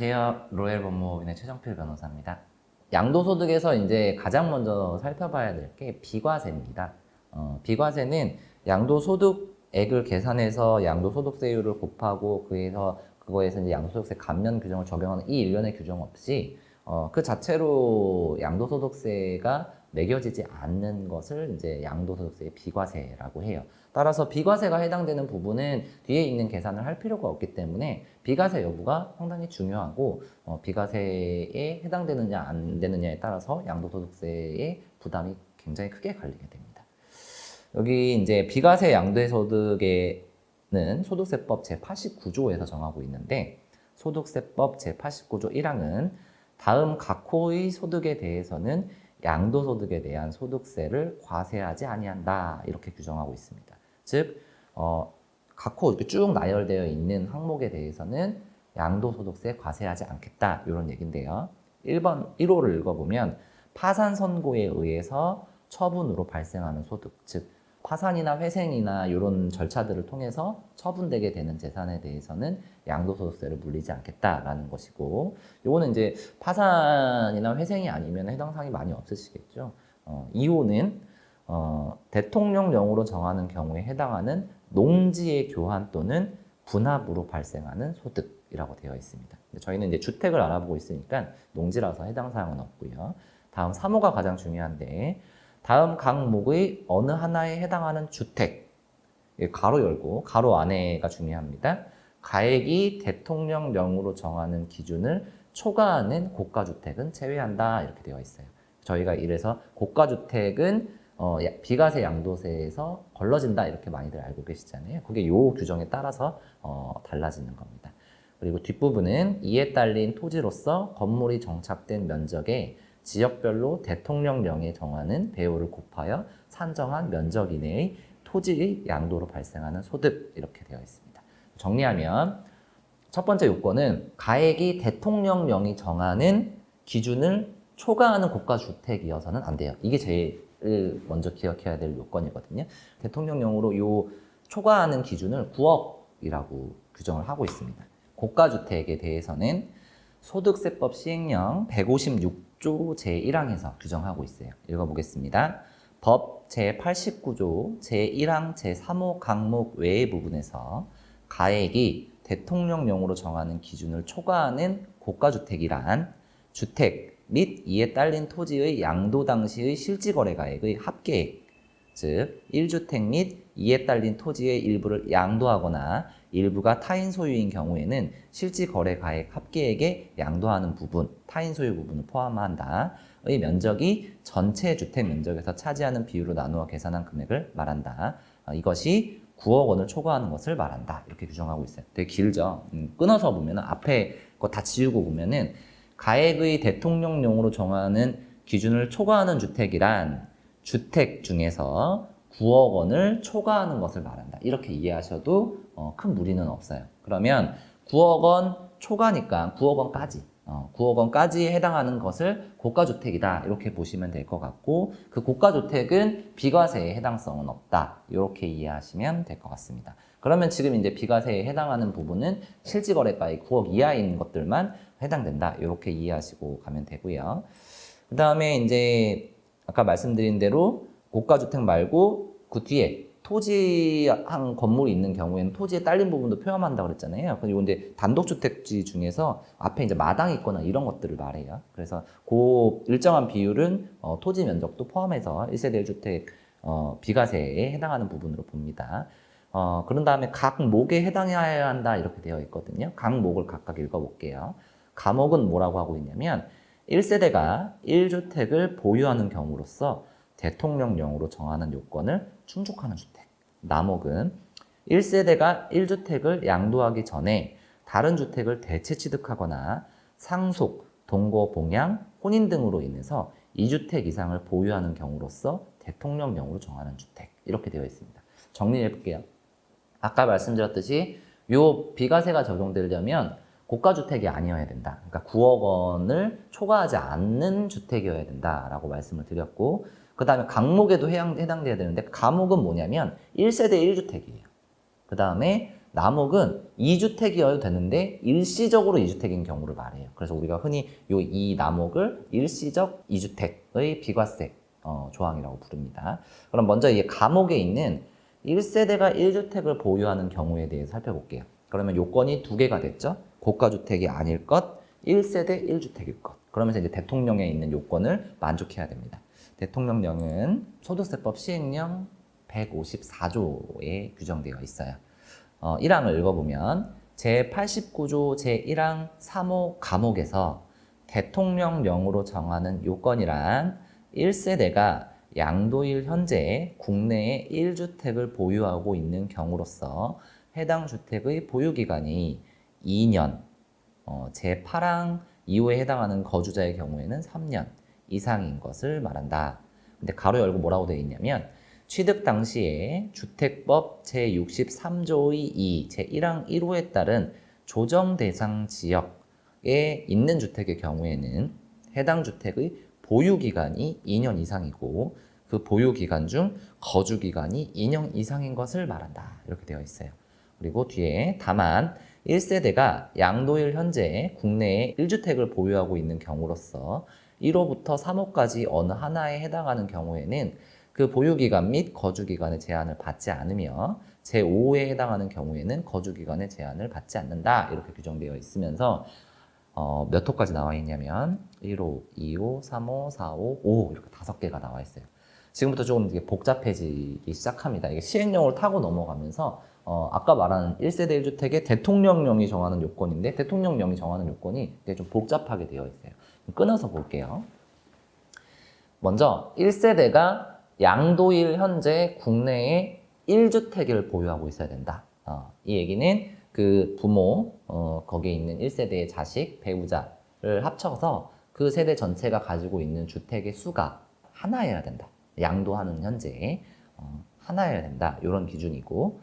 안녕하세요. 로엘 법무법인의 최정필 변호사입니다. 양도소득에서 이제 가장 먼저 살펴봐야 될 게 비과세입니다. 비과세는 양도소득액을 계산해서 양도소득세율을 곱하고 그거에서 이제 양도소득세 감면 규정을 적용하는 이 일련의 규정 없이 그 자체로 양도소득세가 매겨지지 않는 것을 이제 양도소득세의 비과세라고 해요. 따라서 비과세가 해당되는 부분은 뒤에 있는 계산을 할 필요가 없기 때문에 비과세 여부가 상당히 중요하고 비과세에 해당되느냐 안 되느냐에 따라서 양도소득세의 부담이 굉장히 크게 갈리게 됩니다. 여기 이제 비과세 양도소득에는 소득세법 제89조에서 정하고 있는데 소득세법 제89조 1항은 다음 각 호의 소득에 대해서는 양도소득에 대한 소득세를 과세하지 아니한다 이렇게 규정하고 있습니다. 즉 각 호 이렇게 쭉 나열되어 있는 항목에 대해서는 양도소득세 과세하지 않겠다 이런 얘기인데요. 1호를 읽어보면 파산 선고에 의해서 처분으로 발생하는 소득, 즉 파산이나 회생이나 이런 절차들을 통해서 처분되게 되는 재산에 대해서는 양도소득세를 물리지 않겠다라는 것이고, 요거는 이제 파산이나 회생이 아니면 해당 사항이 많이 없으시겠죠. 2호는 대통령령으로 정하는 경우에 해당하는 농지의 교환 또는 분합으로 발생하는 소득이라고 되어 있습니다. 저희는 이제 주택을 알아보고 있으니까 농지라서 해당 사항은 없고요. 다음 3호가 가장 중요한데, 다음 각목의 어느 하나에 해당하는 주택, 가로 열고 가로 안에가 중요합니다. 가액이 대통령령으로 정하는 기준을 초과하는 고가주택은 제외한다 이렇게 되어 있어요. 저희가 이래서 고가주택은 비과세 양도세에서 걸러진다 이렇게 많이들 알고 계시잖아요. 그게 요 규정에 따라서 달라지는 겁니다. 그리고 뒷부분은 이에 딸린 토지로서 건물이 정착된 면적에 지역별로 대통령령에 정하는 배율을 곱하여 산정한 면적 이내의 토지의 양도로 발생하는 소득 이렇게 되어 있습니다. 정리하면 첫 번째 요건은 가액이 대통령령이 정하는 기준을 초과하는 고가주택이어서는 안 돼요. 이게 제일 먼저 기억해야 될 요건이거든요. 대통령령으로 요 초과하는 기준을 9억이라고 규정을 하고 있습니다. 고가주택에 대해서는 소득세법 시행령 156조 제1항에서 규정하고 있어요. 읽어보겠습니다. 법 제89조 제1항 제3호 항목 외의 부분에서 가액이 대통령령으로 정하는 기준을 초과하는 고가주택이란 주택 및 이에 딸린 토지의 양도 당시의 실지거래가액의 합계액, 즉 1주택 및 이에 딸린 토지의 일부를 양도하거나 일부가 타인 소유인 경우에는 실지거래가액 합계액에 양도하는 부분, 타인 소유 부분을 포함한다. 의 면적이 전체 주택 면적에서 차지하는 비율로 나누어 계산한 금액을 말한다. 이것이 9억 원을 초과하는 것을 말한다. 이렇게 규정하고 있어요. 되게 길죠. 끊어서 보면 앞에 거 다 지우고 보면은 가액의 대통령령으로 정하는 기준을 초과하는 주택이란 주택 중에서 9억 원을 초과하는 것을 말한다. 이렇게 이해하셔도 큰 무리는 없어요. 그러면 9억 원 초과니까 9억 원까지 9억 원까지에 해당하는 것을 고가주택이다 이렇게 보시면 될 것 같고, 그 고가주택은 비과세에 해당성은 없다 이렇게 이해하시면 될 것 같습니다. 그러면 지금 이제 비과세에 해당하는 부분은 실지거래가액 9억 이하인 것들만 해당된다 이렇게 이해하시고 가면 되고요. 그 다음에 이제 아까 말씀드린 대로 고가주택 말고 그 뒤에 토지 한 건물이 있는 경우에는 토지에 딸린 부분도 포함한다고 그랬잖아요. 그리고 이제 단독주택지 중에서 앞에 이제 마당이 있거나 이런 것들을 말해요. 그래서 그 일정한 비율은 토지 면적도 포함해서 1세대 1주택 비과세에 해당하는 부분으로 봅니다. 그런 다음에 각 목에 해당해야 한다 이렇게 되어 있거든요. 각 목을 각각 읽어볼게요. 가목은 뭐라고 하고 있냐면 1세대가 1주택을 보유하는 경우로서 대통령령으로 정하는 요건을 충족하는 주택. 나목은 1세대가 1주택을 양도하기 전에 다른 주택을 대체 취득하거나 상속, 동거, 봉양, 혼인 등으로 인해서 2주택 이상을 보유하는 경우로서 대통령령으로 정하는 주택. 이렇게 되어 있습니다. 정리해 볼게요. 아까 말씀드렸듯이 요 비과세가 적용되려면 고가주택이 아니어야 된다. 그러니까 9억 원을 초과하지 않는 주택이어야 된다라고 말씀을 드렸고, 그 다음에 강목에도 해당돼야 되는데, 가목은 뭐냐면 1세대 1주택이에요. 그 다음에 남욱은 2주택이어도 되는데 일시적으로 2주택인 경우를 말해요. 그래서 우리가 흔히 이 남욱을 일시적 2주택의 비과세 조항이라고 부릅니다. 그럼 먼저 이 감옥에 있는 1세대가 1주택을 보유하는 경우에 대해서 살펴볼게요. 그러면 요건이 두 개가 됐죠. 고가주택이 아닐 것, 1세대 1주택일 것. 그러면서 이제 대통령에 있는 요건을 만족해야 됩니다. 대통령령은 소득세법 시행령 154조에 규정되어 있어요. 1항을 읽어보면 제89조 제1항 3호 감옥에서 대통령령으로 정하는 요건이란 1세대가 양도일 현재 국내에 1주택을 보유하고 있는 경우로서 해당 주택의 보유기간이 2년, 제8항 이후에 해당하는 거주자의 경우에는 3년 이상인 것을 말한다. 근데 가로 열고 뭐라고 되어 있냐면 취득 당시에 주택법 제63조의 2, 제1항 1호에 따른 조정 대상 지역에 있는 주택의 경우에는 해당 주택의 보유기간이 2년 이상이고 그 보유기간 중 거주기간이 2년 이상인 것을 말한다. 이렇게 되어 있어요. 그리고 뒤에 다만 1세대가 양도일 현재 국내에 1주택을 보유하고 있는 경우로서 1호부터 3호까지 어느 하나에 해당하는 경우에는 그 보유기간 및 거주기간의 제한을 받지 않으며 제5호에 해당하는 경우에는 거주기간의 제한을 받지 않는다. 이렇게 규정되어 있으면서 몇 호까지 나와 있냐면 1호, 2호, 3호, 4호, 5호 이렇게 5개가 나와 있어요. 지금부터 조금 이게 복잡해지기 시작합니다. 이게 시행령을 타고 넘어가면서 아까 말한 1세대 1주택의 대통령령이 정하는 요건인데 대통령령이 정하는 요건이 되게 좀 복잡하게 되어 있어요. 끊어서 볼게요. 먼저 1세대가 양도일 현재 국내에 1주택을 보유하고 있어야 된다. 이 얘기는 그 부모, 거기에 있는 1세대의 자식, 배우자를 합쳐서 그 세대 전체가 가지고 있는 주택의 수가 하나여야 된다. 양도하는 현재 하나여야 된다. 이런 기준이고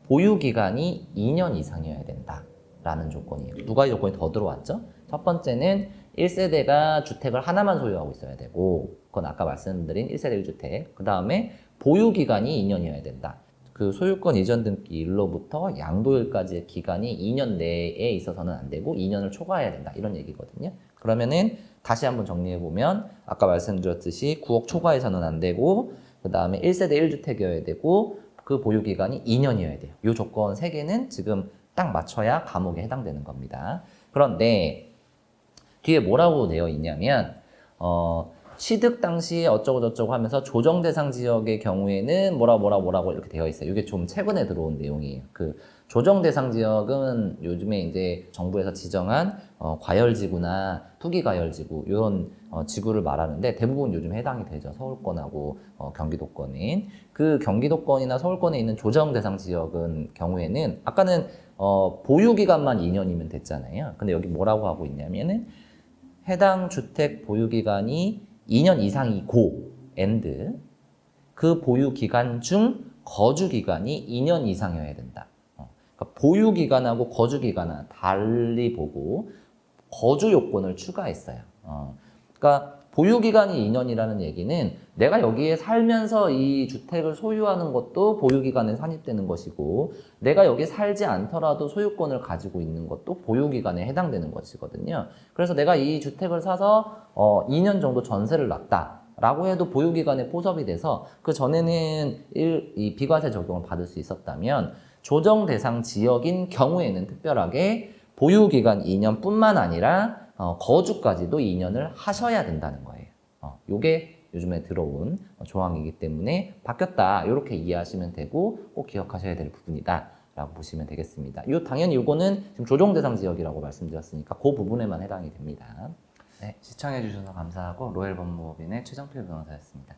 보유기간이 2년 이상이어야 된다라는 조건이에요. 두 가지 조건이 더 들어왔죠. 첫 번째는 1세대가 주택을 하나만 소유하고 있어야 되고 그건 아까 말씀드린 1세대 1주택. 그 다음에 보유기간이 2년이어야 된다. 그 소유권 이전 등기 일로부터 양도일까지의 기간이 2년 내에 있어서는 안 되고 2년을 초과해야 된다. 이런 얘기거든요. 그러면은 다시 한번 정리해보면 아까 말씀드렸듯이 9억 초과해서는 안 되고 그 다음에 1세대 1주택이어야 되고 그 보유기간이 2년이어야 돼요. 이 조건 3개는 지금 딱 맞춰야 감옥에 해당되는 겁니다. 그런데 뒤에 뭐라고 되어 있냐면 취득 당시에 어쩌고저쩌고 하면서 조정 대상 지역의 경우에는 뭐라고 이렇게 되어 있어요. 이게 좀 최근에 들어온 내용이에요. 그 조정 대상 지역은 요즘에 이제 정부에서 지정한 과열지구나 투기과열지구 이런 지구를 말하는데 대부분 요즘 해당이 되죠. 서울권하고 경기도권인. 그 경기도권이나 서울권에 있는 조정 대상 지역은 경우에는 아까는 보유기간만 2년이면 됐잖아요. 근데 여기 뭐라고 하고 있냐면은 해당 주택 보유기간이 2년 이상이고 and 그 보유기간 중 거주기간이 2년 이상이어야 된다. 그러니까 보유기간하고 거주기간은 달리 보고 거주 요건을 추가했어요. 그러니까 보유기간이 2년이라는 얘기는 내가 여기에 살면서 이 주택을 소유하는 것도 보유기간에 산입되는 것이고 내가 여기 살지 않더라도 소유권을 가지고 있는 것도 보유기간에 해당되는 것이거든요. 그래서 내가 이 주택을 사서 2년 정도 전세를 놨다라고 해도 보유기간에 포섭이 돼서 그 전에는 이 비과세 적용을 받을 수 있었다면 조정 대상 지역인 경우에는 특별하게 보유기간 2년뿐만 아니라 거주까지도 2년을 하셔야 된다는 거예요. 요게 요즘에 들어온 조항이기 때문에 바뀌었다. 이렇게 이해하시면 되고 꼭 기억하셔야 될 부분이다. 라고 보시면 되겠습니다. 당연히 요거는 지금 조정 대상 지역이라고 말씀드렸으니까 그 부분에만 해당이 됩니다. 네, 시청해주셔서 감사하고 로얄 법무법인의 최정필 변호사였습니다.